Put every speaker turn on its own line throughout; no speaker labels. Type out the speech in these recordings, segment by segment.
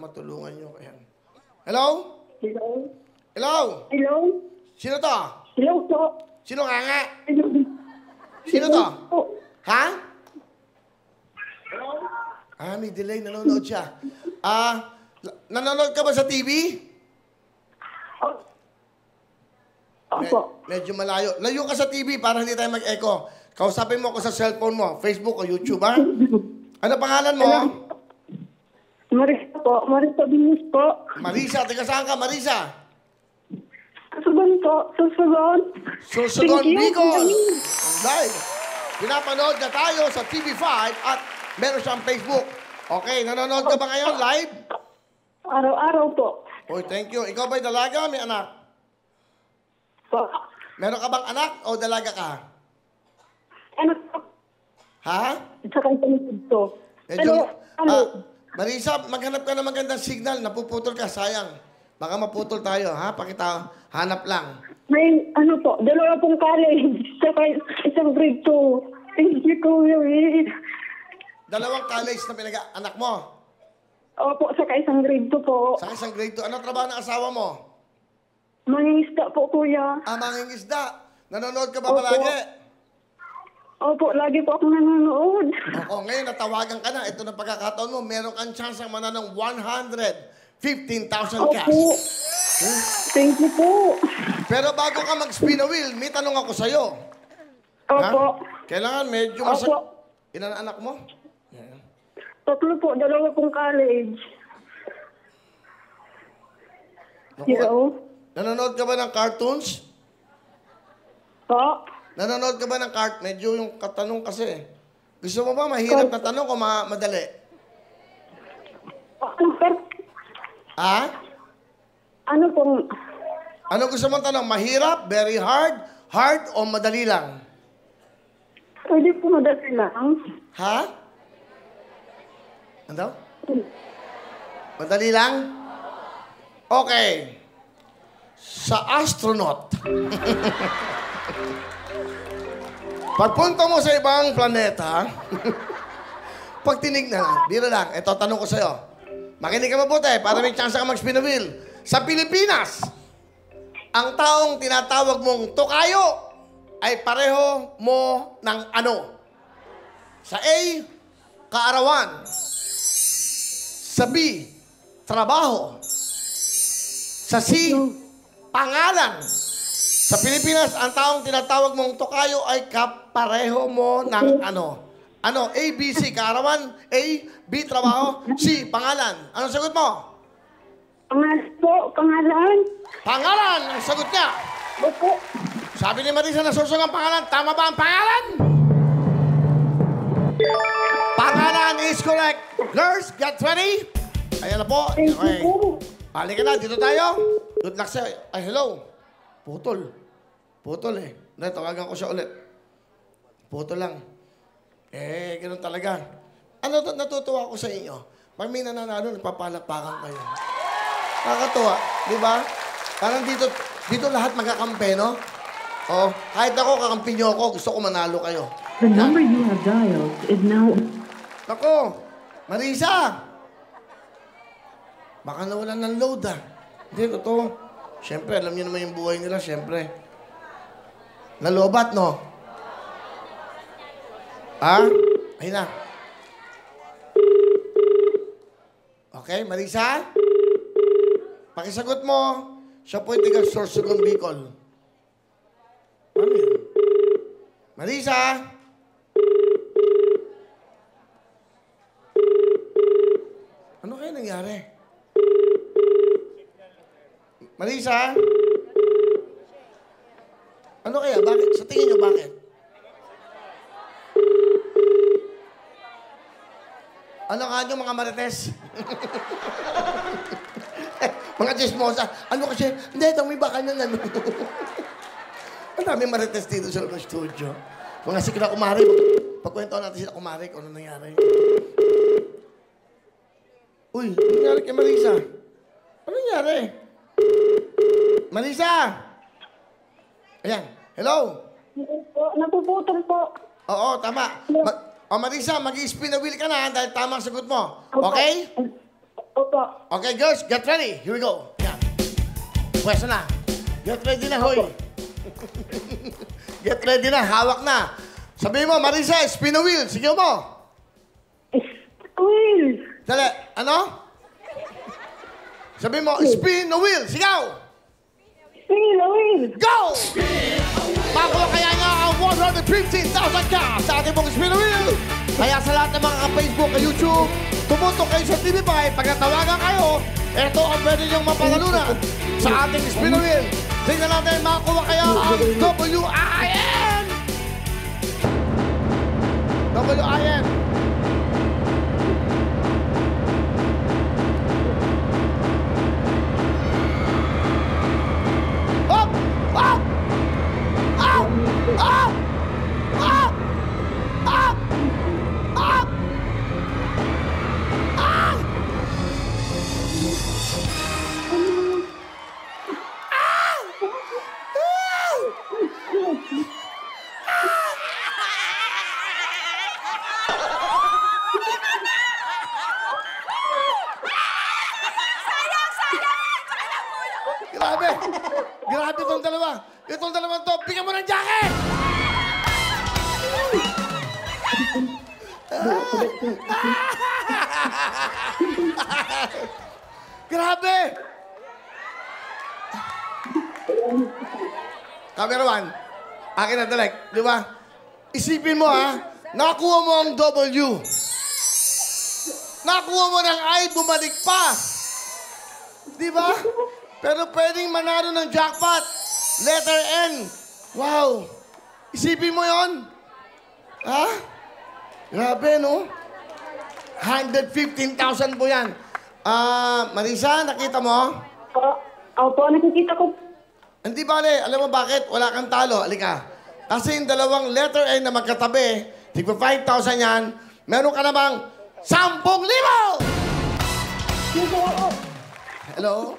Matulungan nyo. Ayan. Hello?
Hello?
Hello?
Hello?
Sino to?
Hello po?
Sino nga nga?
Hello?
Sino to?
Po.
Ha? Ah, may delay. Nanonood siya. Nanonood ka ba sa TV?
Opo.
Medyo malayo. Layo ka sa TV para hindi tayo mag-echo. Kausapin mo ako sa cellphone mo, Facebook o YouTube, ha? Ano pangalan mo?
Marisa po. Marisa Binis po.
Marisa. Taga saan ka, Marisa?
Susugon po. Susugon.
Susugon,
Thank you.
Bicol. Live. Pinapanood na tayo sa TV5 at meron siyang Facebook. Okay, nanonood ka ba ngayon live?
Araw-araw po.
Oy, thank you. Ikaw ba'y dalaga? May anak?
Po.
Meron ka bang anak o dalaga ka?
Ano po?
Ha?
Sa kanya po.
Medyo,
Ano?
Marisa, maghanap ka ng magandang signal. Napuputol ka, sayang. Baka maputol tayo, ha? Pakita, hanap lang.
May ano po, dalawa pong college. Saka isang grade 2. Thank you, Kuya.
Dalawang college na pinag-anak mo.
Opo, saka isang grade 2 po.
Sa isang grade 2. Ano trabaho ng asawa mo?
Mangingisda po, Kuya.
Mangingisda. Nanonood ka ba
Opo.
palagi?
Opo, lagi po akong nanonood.
Oo, ngayon natawagan ka na. Ito na pagkakataon mo. Meron kang chance ang mananong 115,000 cash.
Opo. Thank you po.
Pero bago ka mag-spin a wheel, may tanong ako sa'yo.
Opo.
Kailangan medyo
Opo.
Ilan anak mo?
Tatlo po, dalawa pong college. Hello?
Nanonood ka ba ng cartoons?
Po?
Nanonood ka ba ng medyo yung katanong kasi. Gusto mo ba mahirap na tanong o madali? Ha?
Ano pong...
Ano gusto mong tanong? Mahirap? Very hard? Hard o madali lang?
Pwede po madali lang.
Ha? Ano? Madali lang? Okay. Sa astronaut. Pagpunta mo sa ibang planeta, pag tinignan lang, biro lang, ito tanong ko sa'yo. Makinig ka mabuti para may chance ka mag-spin a wheel. Sa Pilipinas, ang taong tinatawag mong tokayo ay pareho mo ng ano? Sa A, kaarawan. Sa B, trabaho. Sa C, pangalan. Sa Pilipinas, ang taong tinatawag mong tokayo ay kapareho mo ng ano? Ano? A, B, C, kaarawan. A, B, trabaho. C, pangalan. Anong sagot mo?
Pangalan po, pangalan.
Pangalan ang sagot niya.
Opo.
Sabi ni Marisa na susong ang pangalan. Tama ba ang pangalan? Pangalan is correct. Girls, get ready. Ayan na po.
Thank you
Okay.
po.
Balik ka na. Dito tayo. Good luck sa'yo. Ay, hello. Putol. Putol eh. Hindi, tawagan ko siya ulit. Putol lang. Ganun talaga. Ano natutuwa ko sa inyo? Pag may nananalo, nagpapalakpakan kayo. Nakakatuwa. Di ba? Parang dito lahat magkakampi, no? Oh, kahit ako, kakampi niyo ako, gusto ko manalo kayo.
The number you have dialed is now...
Nako, Marisa! Baka nawalan ng load, ah. Hindi, totoo. Siyempre, alam niyo naman yung buhay nila, siyempre. Nalobat, no? Ah? Ayun na. Okay, Marisa? Pakisagot mo. Siya po yung tiga Sorsogon, Bicol. Ano yun? Marisa? Ano kaya nangyari? Marisa? Ano kaya? Bakit? Sa tingin niyo, bakit? Ano nga nyo, mga marites? Mga chismosa. Ano kasi? Hindi, may baka na ano. Ang dami marites dito sa studio. Mga sikla kumari. Pagkwento natin sila kumari kung ano nangyari. Uy, ano nangyari kay Marisa? Ano nangyari? Marisa! Ayan. Hello?
Napuputol po.
Oo, tama. Marisa, mag-spin a wheel ka na dahil tama ang sagot mo.
Opo.
Okay?
Opo.
Okay, girls, get ready. Here we go. Yan. Pwesto na. Get ready na, hoy. Get ready na. Hawak na. Sabihin mo, Marisa, spin the wheel. Sige mo.
Will.
Dali. Ano? Sabihin mo, spin the wheel. Sigaw.
Will.
Go! Makuha kaya nga ang 115,000 ka sa ating pong spin the wheel. Kaya sa lahat ng mga ka-Facebook, ka-YouTube, tumutok kayo sa TV5. Pag natawagan kayo, ito ang pwede niyong mapanalunan sa ating spin the wheel. Tingnan natin, makakuha kaya ang WIN! WIN! Up! Up! Up! Up! Up! Up! Up! Up! Grabe! Grabe itong dalawa! Itong dalawang to, bigyan mo ng jacket! Grabe! Camera one, akin na dalek, di ba? Isipin mo ha, nakuha mo ang W. Nakuha mo ng I, bumalik pa. Di ba? Pero pwedeng manalo ng jackpot. Letter N. Wow. Isipin mo yon. Ha? Grabe, no? 115,000 po yan. Marisa, nakita mo?
Opo, nakikita ko.
Hindi bale, alam mo bakit? Wala kang talo. Halika. Kasi yung dalawang letter N na magkatabi, tigpa 5,000 yan, meron ka namang 10,000! Hello?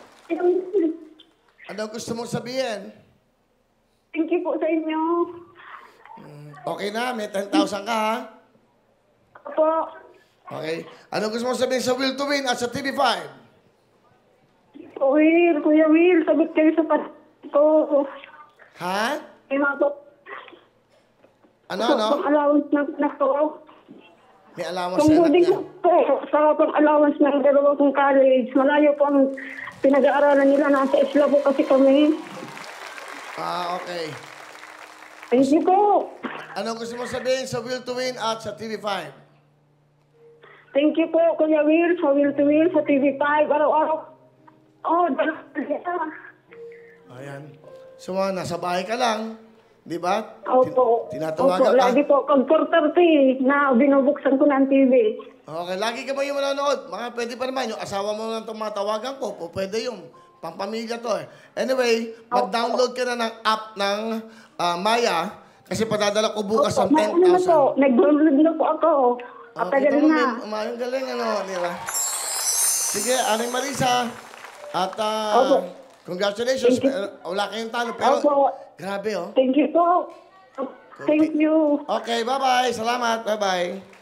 Ano gusto mong sabihin?
Thank you po sa inyo.
Okay na, may 10,000 ka ha?
Opo.
Okay. Ano gusto mong sabihin sa Will to Win at sa TV5?
Will, Kuya Will, sagot kayo sa ko.
Ha?
May mga po.
Ano?
Pang-allowance ng nako.
May allowance
Kung
sa anak
buding
niya.
po, sa pang-allowance ng dalawa kong college, malayo po ang pinag-aaralan nila. Nasa isla po kasi kami.
Okay.
Thank you po.
Ano gusto mong sabihin sa Will to Win at sa TV5?
Thank you po, Kuya Will, sa Will to Will, sa TV5, araw-araw. Oh, dalawa.
Ayan. So, nasa bahay ka lang. Di ba?
Opo.
Tinatawagan
Opo,
ka.
lagi po. Pag 4:30 na binubuksan ko ng TV.
Okay, lagi ka ba yung manonood? Mga pwede pa naman, yung asawa mo lang itong matawagan ko, po, pwede yung pampamilya to eh. Anyway, mag-download ka na ng app ng Maya kasi padadala ko bukas ang
Ano na
10,000.
po, nag-download na po ako. At
Kita
tagal
mo,
na.
Yung galing, ano, di ba? Sige, Aling Marisa. At,
Opo.
congratulations.
Thank you.
Wala kayong talo, pero
Opo.
grabe, oh.
Thank you po. Thank you.
Okay, bye-bye. Salamat. Bye-bye.